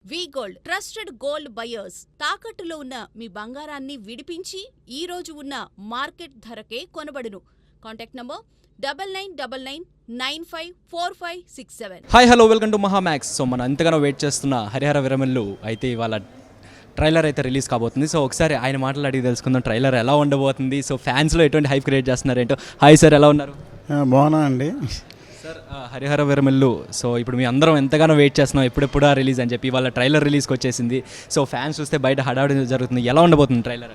వి gold trusted gold buyers తాకట్టులో ఉన్న మీ బంగారాన్ని విడిపించి ఈ రోజు ఉన్న మార్కెట్ ధరకే కొనబడును. Contact number 9999954567. Hi hello welcome to మహామ్యాక్స్. సో మనం ఎంతగానో వెయిట్ చేస్తున్న హరిహర వీరమల్లు అయితే ఇవాళ ట్రైలర్ అయితే రిలీజ్ కాబోతుంది. సో ఒకసారి ఆయన మాటలు అడిగి తెలుసుకుందాం, ట్రైలర్ ఎలా ఉండబోతుంది, సో ఫ్యాన్స్లో ఎటువంటి హైప్ క్రియేట్ చేస్తున్నారు ఏంటో. హాయ్ సార్, ఎలా ఉన్నారు? బాగున్నా అండి సార్. హరిహర వీరమల్లు, సో ఇప్పుడు మీ అందరం ఎంతగానో వెయిట్ చేస్తున్నాం ఎప్పుడెప్పుడా రిలీజ్ అని చెప్పి. ఇవాళ ట్రైలర్ రిలీజ్కి వచ్చేసింది. సో ఫ్యాన్స్ చూస్తే బయట హడావుడి జరుగుతుంది. ఎలా ఉండబోతుంది ట్రైలర్?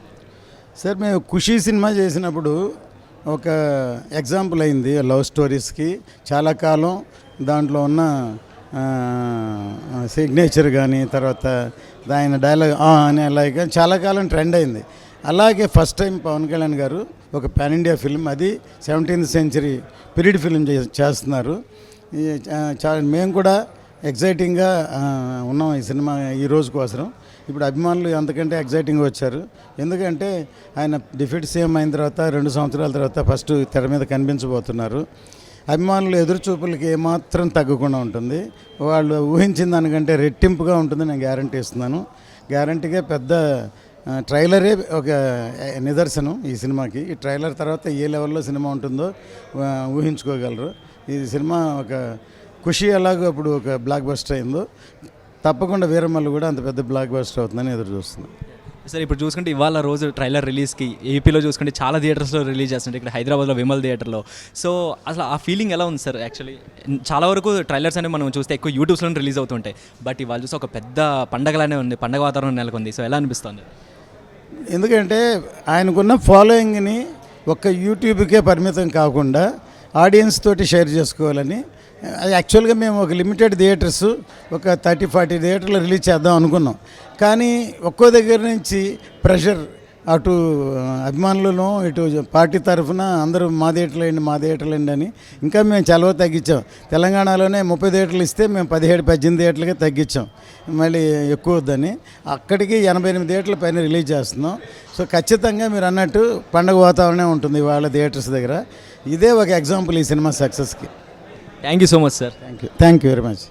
సార్, మేము ఖుషీ సినిమా చేసినప్పుడు ఒక ఎగ్జాంపుల్ అయింది లవ్ స్టోరీస్కి. చాలా కాలం దాంట్లో ఉన్న సిగ్నేచర్ కానీ తర్వాత ఆయన డైలాగ్ అని అలాగే చాలా కాలం ట్రెండ్ అయింది. అలాగే ఫస్ట్ టైం పవన్ కళ్యాణ్ గారు ఒక పాన్ ఇండియా ఫిల్మ్, అది 17th సెంచరీ పీరియడ్ ఫిల్మ్ చేస్తున్నారు. మేము కూడా ఎగ్జైటింగ్గా ఉన్నాం ఈ సినిమా ఈ రోజు కోసం. ఇప్పుడు అభిమానులు అంతకంటే ఎగ్జైటింగ్గా వచ్చారు. ఎందుకంటే ఆయన డిప్యూటీ సీఎం అయిన తర్వాత 2 సంవత్సరాల తర్వాత ఫస్ట్ తెర మీద కనిపించబోతున్నారు. అభిమానులు ఎదురుచూపులకి ఏమాత్రం తగ్గకుండా ఉంటుంది. వాళ్ళు ఊహించిన దానికంటే రెట్టింపుగా ఉంటుంది, నేను గ్యారంటీ ఇస్తున్నాను. గ్యారంటీగా పెద్ద ట్రైలరే ఒక నిదర్శనం ఈ సినిమాకి. ఈ ట్రైలర్ తర్వాత ఏ లెవెల్లో సినిమా ఉంటుందో ఊహించుకోగలరు. ఈ సినిమా ఒక ఖుషి ఎలాగో ఇప్పుడు ఒక బ్లాక్ బస్టర్ అయిందో, తప్పకుండా వీరమల్లు కూడా అంత పెద్ద బ్లాక్ బస్టర్ అవుతుందని ఎదురు చూస్తున్నాం. సార్, ఇప్పుడు చూసుకుంటే ఇవాళ రోజు ట్రైలర్ రిలీజ్కి ఏపీలో చూసుకుంటే చాలా థియేటర్స్లో రిలీజ్ చేస్తుంటే, ఇక్కడ హైదరాబాద్లో విమల్ థియేటర్లో. సో అసలు ఆ ఫీలింగ్ ఎలా ఉంది సార్? యాక్చువల్లీ చాలా వరకు ట్రైలర్స్ అనేవి మనం చూస్తే ఎక్కువ యూట్యూబ్స్లో రిలీజ్ అవుతుంటాయి. బట్ ఇవాళ చూస్తే ఒక పెద్ద పండగలానే ఉంది, పండగ వాతావరణం నెలకొంది. సో ఎలా అనిపిస్తుంది? ఎందుకంటే ఆయనకున్న ఫాలోయింగ్ని ఒక్క యూట్యూబ్కే పరిమితం కాకుండా ఆడియన్స్ తోటి షేర్ చేసుకోవాలని, అది యాక్చువల్గా మేము ఒక లిమిటెడ్ థియేటర్స్ ఒక 30-40 థియేటర్లు రిలీజ్ చేద్దాం అనుకున్నాం. కానీ ఒక్కో దగ్గర నుంచి ప్రెషర్, అటు అభిమానులను ఇటు పార్టీ తరఫున అందరూ మా థియేటర్లు వేయండి అని ఇంకా మేము చలవ తగ్గించాం. తెలంగాణలోనే 30 థియేటర్లు ఇస్తే మేము 17-18 థియేటర్లకే తగ్గించాం, మళ్ళీ ఎక్కువ వద్దని. అక్కడికి 88 థియేటర్ల పైన రిలీజ్ చేస్తున్నాం. సో ఖచ్చితంగా మీరు అన్నట్టు పండగ వాతావరణం ఉంటుంది వాళ్ళ థియేటర్స్ దగ్గర. ఇదే ఒక ఎగ్జాంపుల్ ఈ సినిమా సక్సెస్కి. Thank you so much sir. Thank you very much.